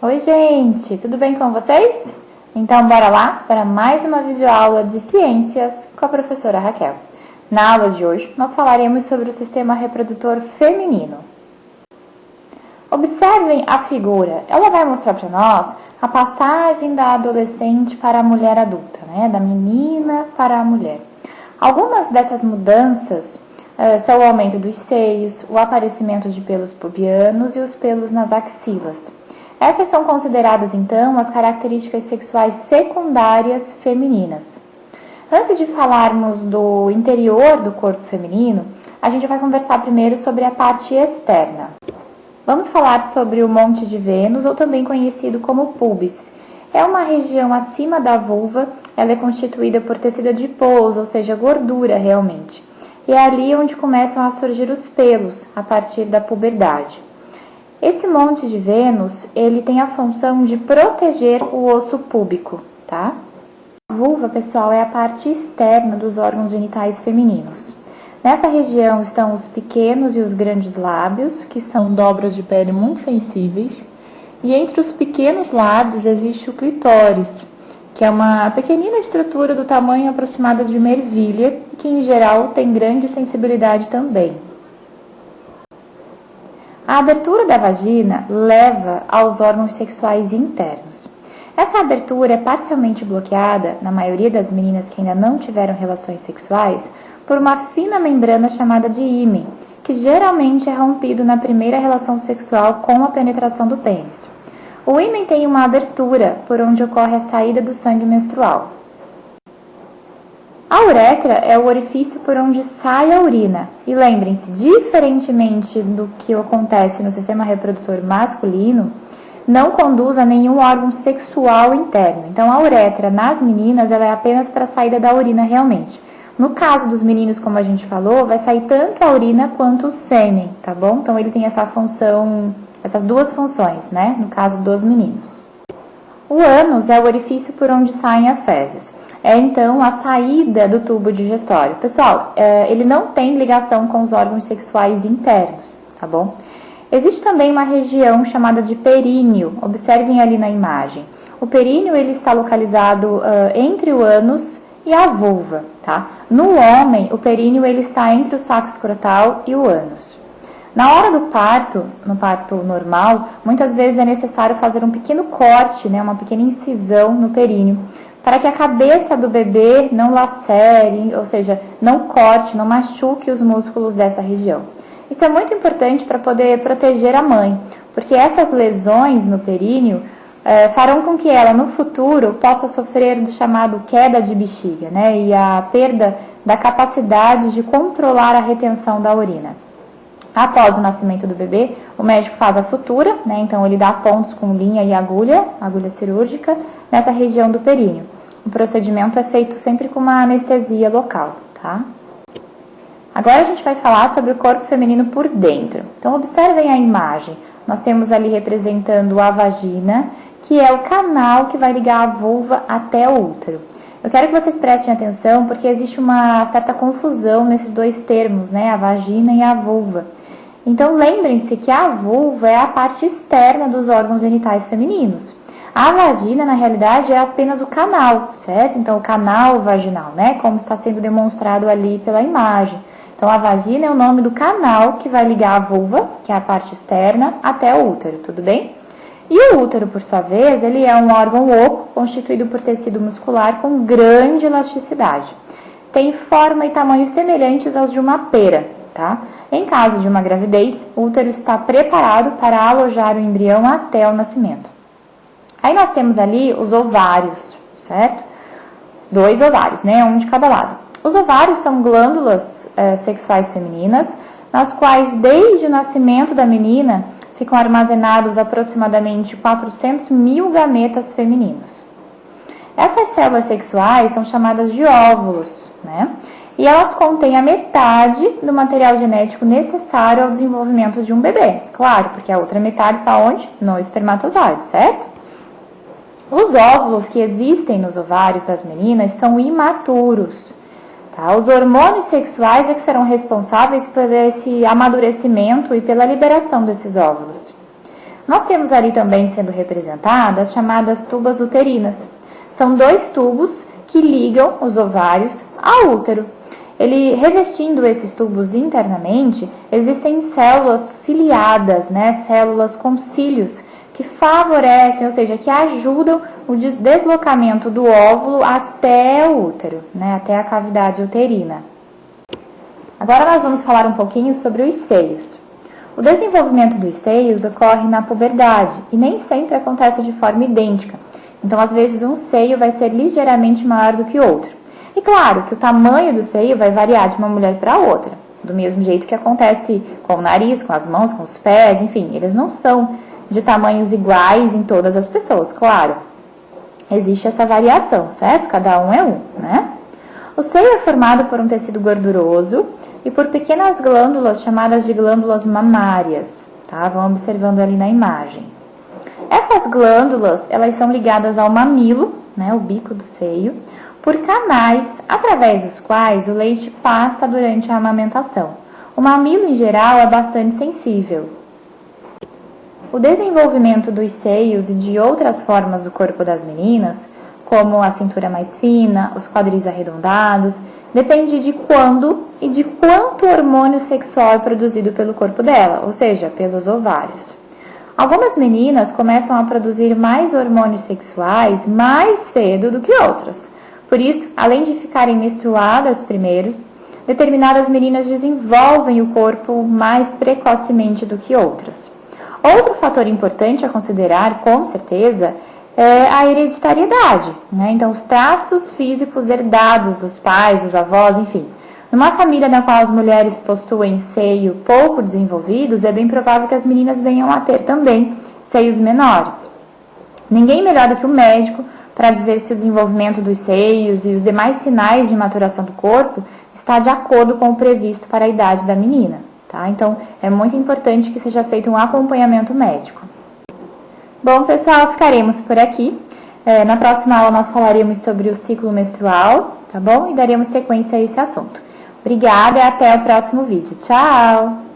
Oi gente, tudo bem com vocês? Então bora lá para mais uma videoaula de ciências com a professora Raquel. Na aula de hoje nós falaremos sobre o sistema reprodutor feminino. Observem a figura, ela vai mostrar para nós a passagem da adolescente para a mulher adulta, da menina para a mulher. Algumas dessas mudanças são o aumento dos seios, o aparecimento de pelos pubianos e os pelos nas axilas. Essas são consideradas, então, as características sexuais secundárias femininas. Antes de falarmos do interior do corpo feminino, a gente vai conversar primeiro sobre a parte externa. Vamos falar sobre o Monte de Vênus, ou também conhecido como pubis. É uma região acima da vulva, ela é constituída por tecido adiposo, ou seja, gordura realmente. E é ali onde começam a surgir os pelos, a partir da puberdade. Esse Monte de Vênus, ele tem a função de proteger o osso púbico, tá? A vulva, pessoal, é a parte externa dos órgãos genitais femininos. Nessa região estão os pequenos e os grandes lábios, que são dobras de pele muito sensíveis. E entre os pequenos lábios existe o clitóris, que é uma pequenina estrutura do tamanho aproximado de uma ervilha e que, em geral, tem grande sensibilidade também. A abertura da vagina leva aos órgãos sexuais internos. Essa abertura é parcialmente bloqueada, na maioria das meninas que ainda não tiveram relações sexuais, por uma fina membrana chamada de ímen, que geralmente é rompido na primeira relação sexual com a penetração do pênis. O ímen tem uma abertura por onde ocorre a saída do sangue menstrual. A uretra é o orifício por onde sai a urina. E lembrem-se, diferentemente do que acontece no sistema reprodutor masculino, não conduz a nenhum órgão sexual interno. Então, a uretra nas meninas ela é apenas para a saída da urina realmente. No caso dos meninos, como a gente falou, vai sair tanto a urina quanto o sêmen, tá bom? Então, ele tem essa função, essas duas funções, no caso dos meninos. O ânus é o orifício por onde saem as fezes. É então a saída do tubo digestório. Pessoal, ele não tem ligação com os órgãos sexuais internos, tá bom? Existe também uma região chamada de períneo, observem ali na imagem. O períneo ele está localizado entre o ânus e a vulva, tá? No homem, o períneo ele está entre o saco escrotal e o ânus. Na hora do parto, no parto normal, muitas vezes é necessário fazer um pequeno corte, uma pequena incisão no períneo, para que a cabeça do bebê não lacere, ou seja, não corte, não machuque os músculos dessa região. Isso é muito importante para poder proteger a mãe, porque essas lesões no períneo farão com que ela, no futuro, possa sofrer do chamado queda de bexiga, e a perda da capacidade de controlar a retenção da urina. Após o nascimento do bebê, o médico faz a sutura, então ele dá pontos com linha e agulha cirúrgica, nessa região do períneo. O procedimento é feito sempre com uma anestesia local, tá? Agora a gente vai falar sobre o corpo feminino por dentro. Então observem a imagem. Nós temos ali representando a vagina, que é o canal que vai ligar a vulva até o útero. Eu quero que vocês prestem atenção porque existe uma certa confusão nesses dois termos, a vagina e a vulva. Então lembrem-se que a vulva é a parte externa dos órgãos genitais femininos. A vagina, na realidade, é apenas o canal, certo? Então, o canal vaginal, como está sendo demonstrado ali pela imagem. Então, a vagina é o nome do canal que vai ligar a vulva, que é a parte externa, até o útero, tudo bem? E o útero, por sua vez, ele é um órgão oco, constituído por tecido muscular com grande elasticidade. Tem forma e tamanho semelhantes aos de uma pera, tá? Em caso de uma gravidez, o útero está preparado para alojar o embrião até o nascimento. Aí nós temos ali os ovários, certo? 2 ovários, um de cada lado. Os ovários são glândulas sexuais femininas, nas quais, desde o nascimento da menina, ficam armazenados aproximadamente 400 mil gametas femininos. Essas células sexuais são chamadas de óvulos, E elas contêm a metade do material genético necessário ao desenvolvimento de um bebê. Claro, porque a outra metade está onde? No espermatozoide, certo? Os óvulos que existem nos ovários das meninas são imaturos, tá? Os hormônios sexuais é que serão responsáveis por esse amadurecimento e pela liberação desses óvulos. Nós temos ali também sendo representadas as chamadas tubas uterinas. São 2 tubos que ligam os ovários ao útero. Revestindo esses tubos internamente, existem células ciliadas, células com cílios, que favorecem, ou seja, que ajudam o deslocamento do óvulo até o útero, até a cavidade uterina. Agora nós vamos falar um pouquinho sobre os seios. O desenvolvimento dos seios ocorre na puberdade e nem sempre acontece de forma idêntica. Então, às vezes, um seio vai ser ligeiramente maior do que outro. E claro que o tamanho do seio vai variar de uma mulher para outra, do mesmo jeito que acontece com o nariz, com as mãos, com os pés, enfim, eles não são de tamanhos iguais em todas as pessoas, claro. Existe essa variação, certo? Cada um é um, O seio é formado por um tecido gorduroso e por pequenas glândulas chamadas de glândulas mamárias, tá? Vão observando ali na imagem. Essas glândulas, elas são ligadas ao mamilo, o bico do seio, por canais através dos quais o leite passa durante a amamentação. O mamilo, em geral, é bastante sensível. O desenvolvimento dos seios e de outras formas do corpo das meninas, como a cintura mais fina, os quadris arredondados, depende de quando e de quanto hormônio sexual é produzido pelo corpo dela, ou seja, pelos ovários. Algumas meninas começam a produzir mais hormônios sexuais mais cedo do que outras. Por isso, além de ficarem menstruadas primeiro, determinadas meninas desenvolvem o corpo mais precocemente do que outras. Outro fator importante a considerar, com certeza, é a hereditariedade, Então, os traços físicos herdados dos pais, dos avós, enfim. Numa família na qual as mulheres possuem seio pouco desenvolvidos, é bem provável que as meninas venham a ter também seios menores. Ninguém melhor do que o médico para dizer se o desenvolvimento dos seios e os demais sinais de maturação do corpo está de acordo com o previsto para a idade da menina, tá? Então, é muito importante que seja feito um acompanhamento médico. Bom, pessoal, ficaremos por aqui. Na próxima aula nós falaremos sobre o ciclo menstrual, tá bom? E daremos sequência a esse assunto. Obrigada e até o próximo vídeo. Tchau!